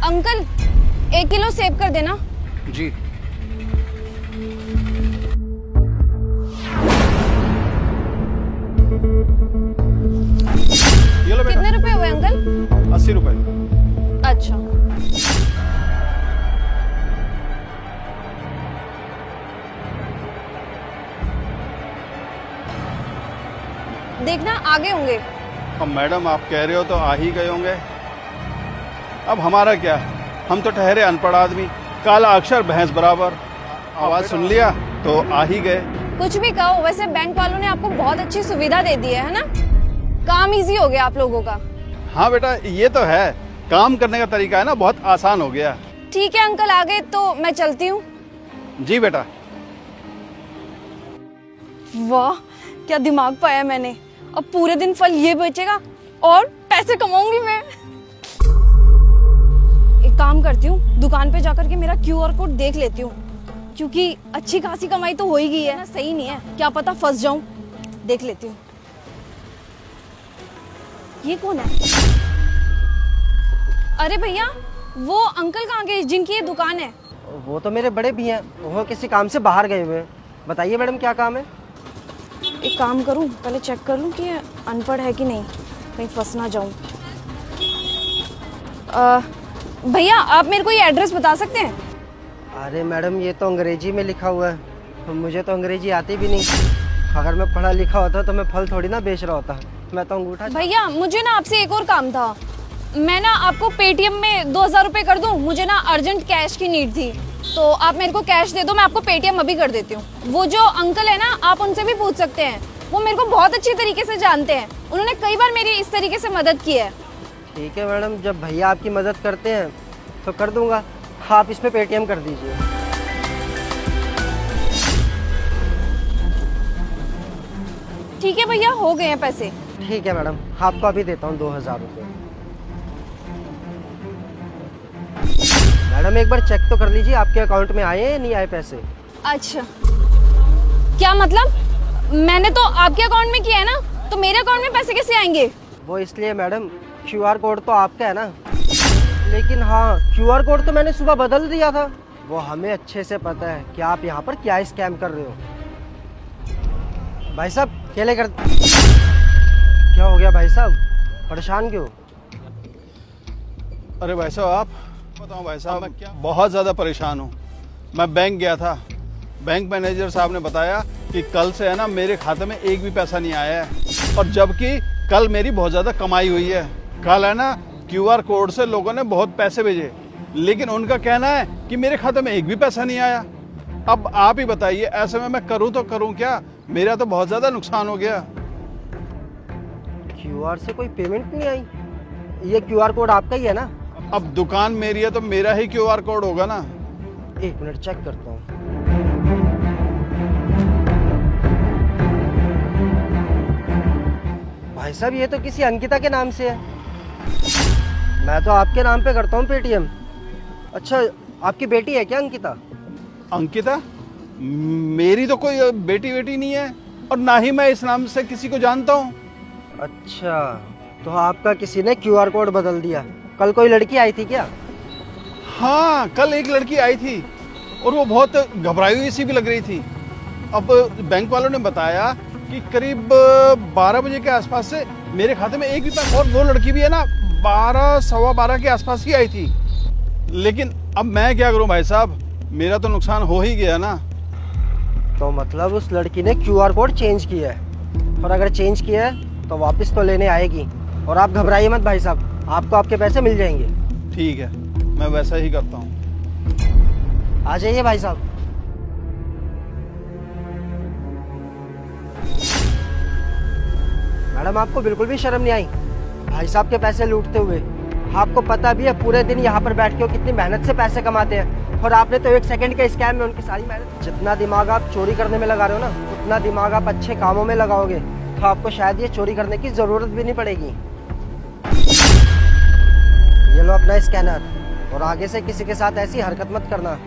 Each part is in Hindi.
अंकल 1 किलो सेब कर देना। जी। ये लो बेटा। कितने रुपए हुए अंकल? 80 रुपए। अच्छा। देखना आगे होंगे। अब मैडम आप कह रहे हो तो आ ही गए होंगे। अब हमारा क्या, हम तो ठहरे अनपढ़ आदमी, काला अक्षर भैंस बराबर। आवाज सुन लिया तो आ ही गए। कुछ भी कहो, वैसे बैंक वालों ने आपको बहुत अच्छी सुविधा दे दी है ना? काम इजी हो गया आप लोगों का। हाँ बेटा ये तो है, काम करने का तरीका है ना बहुत आसान हो गया। ठीक है अंकल, आ गए तो मैं चलती हूँ। जी बेटा। वाह क्या दिमाग पाया मैंने। अब पूरे दिन फल ये बेचेगा और पैसे कमाऊंगी मैं। एक काम करती हूँ, दुकान पे जाकर के मेरा QR कोड देख लेती हूँ, क्योंकि अच्छी खासी कमाई तो हो ही गई है ना। सही नहीं है, क्या पता फंस जाऊं। देख लेती हूँ। ये कौन है? अरे भैया, वो अंकल कहाँ गए जिनकी ये दुकान है? वो तो मेरे बड़े भी हैं, वो किसी काम से बाहर गए हुए हैं। बताइए मैडम क्या काम है? एक काम करूं, पहले चेक कर लूं कि ये अनपढ़ है कि नहीं, कहीं फंस ना जाऊं। भैया आप मेरे को ये एड्रेस बता सकते हैं? अरे मैडम ये तो अंग्रेजी में लिखा हुआ है, मुझे तो अंग्रेजी आती भी नहीं। अगर मैं पढ़ा लिखा होता तो मैं फल थोड़ी ना बेच रहा होता, मैं तो अंगूठा। भैया मुझे ना आपसे एक और काम था। मैं ना आपको पेटीएम में 2000 रुपए कर दूं, मुझे ना अर्जेंट कैश की नीड थी, तो आप मेरे को कैश दे दो, मैं आपको पेटीएम अभी कर देती हूँ। वो जो अंकल है ना, आप उनसे भी पूछ सकते हैं, वो मेरे को बहुत अच्छी तरीके से जानते हैं, उन्होंने कई बार मेरी इस तरीके से मदद की है। ठीक है मैडम, जब भैया आपकी मदद करते हैं तो कर दूंगा, आप इस पे पेटीएम कर दीजिए। ठीक है भैया, हो गए हैं पैसे। ठीक है मैडम, आपको अभी देता हूँ 2000 रुपये। मैडम एक बार चेक तो कर लीजिए आपके अकाउंट में आए या नहीं आए पैसे। अच्छा क्या मतलब? मैंने तो आपके अकाउंट में किया है ना, तो मेरे अकाउंट में पैसे कैसे आएंगे? वो इसलिए मैडम, QR कोड तो आपका है ना, लेकिन हाँ QR कोड तो मैंने सुबह बदल दिया था। वो हमें अच्छे से पता है कि आप यहाँ पर क्या स्कैम कर रहे हो। भाई साहब केले कर। क्या हो गया भाई साहब, परेशान क्यों? अरे भाई साहब आप बताओ। भाई साहब मैं बहुत ज़्यादा परेशान हूँ। मैं बैंक गया था, बैंक मैनेजर साहब ने बताया कि कल से है ना मेरे खाते में एक भी पैसा नहीं आया है, और जबकि कल मेरी बहुत ज़्यादा कमाई हुई है। कल है ना QR कोड से लोगों ने बहुत पैसे भेजे, लेकिन उनका कहना है कि मेरे खाते में एक भी पैसा नहीं आया। अब आप ही बताइए, ऐसे में मैं करूँ तो करूँ क्या? मेरा तो बहुत ज़्यादा नुकसान हो गया। QR से कोई पेमेंट नहीं आई? ये QR कोड आपका ही है ना? अब दुकान मेरी है तो मेरा ही QR कोड होगा ना। एक मिनट चेक करता हूँ। भाई साहब ये तो किसी अंकिता के नाम से है। मैं तो आपके नाम पे करता हूँ पेटीएम। अच्छा आपकी बेटी है क्या अंकिता? अंकिता? मेरी तो कोई बेटी बेटी नहीं है, और ना ही मैं इस नाम से किसी को जानता हूँ। अच्छा तो आपका किसी ने QR कोड बदल दिया। कल कोई लड़की आई थी क्या? हाँ कल एक लड़की आई थी, और वो बहुत घबराई हुई सी भी लग रही थी। अब बैंक वालों ने बताया कि करीब 12 बजे के आसपास से मेरे खाते में एक भी पैसा, और वो लड़की भी है ना 12 सवा 12 के आसपास ही आई थी। लेकिन अब मैं क्या करूं भाई साहब, मेरा तो नुकसान हो ही गया ना। तो मतलब उस लड़की ने QR कोड चेंज किया है, और अगर चेंज किया है तो वापस तो लेने आएगी। और आप घबराइए मत भाई साहब, आपको आपके पैसे मिल जाएंगे। ठीक है, मैं वैसा ही करता हूँ। आ जाइए भाई साहब। मैडम आपको बिल्कुल भी शर्म नहीं आई भाई साहब के पैसे लूटते हुए? आपको पता भी है पूरे दिन यहाँ पर बैठ के वो कितनी मेहनत से पैसे कमाते हैं, और आपने तो 1 सेकंड के स्कैम में उनकी सारी मेहनत। जितना दिमाग आप चोरी करने में लगा रहे हो ना, उतना दिमाग आप अच्छे कामों में लगाओगे तो आपको शायद ये चोरी करने की जरूरत भी नहीं पड़ेगी। ये लो अपना स्कैनर, और आगे से किसी के साथ ऐसी हरकत मत करना।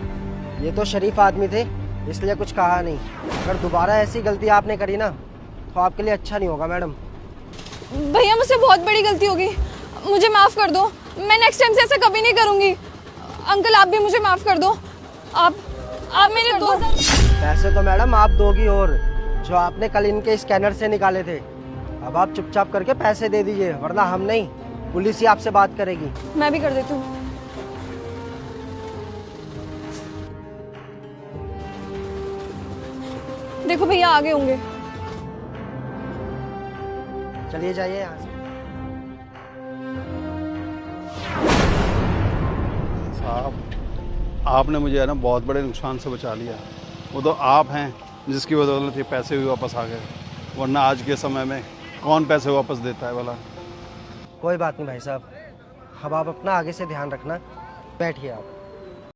ये तो शरीफ आदमी थे इसलिए कुछ कहा नहीं, अगर दोबारा ऐसी गलती आपने करी ना तो आपके लिए अच्छा नहीं होगा। मैडम भैया मुझसे बहुत बड़ी गलती होगी, मुझे माफ कर दो, मैं नेक्स्ट टाइम से ऐसा कभी नहीं करूंगी। अंकल आप भी मुझे माफ कर दो। आप मेरे 2000 पैसे तो मैडम आप दोगी, और जो आपने कल इनके स्कैनर से निकाले थे। अब आप चुपचाप करके पैसे दे दीजिए, वरना हम नहीं, पुलिस ही आपसे बात करेगी। मैं भी कर देती हूँ। देखो भैया आगे होंगे। चलिए जाइए यहाँ से। साहब आपने मुझे है ना बहुत बड़े नुकसान से बचा लिया। वो तो आप हैं जिसकी बदौलत ये पैसे भी वापस आ गए, वरना आज के समय में कौन पैसे वापस देता है भला। कोई बात नहीं भाई साहब, अब आप अपना आगे से ध्यान रखना। बैठिए आप।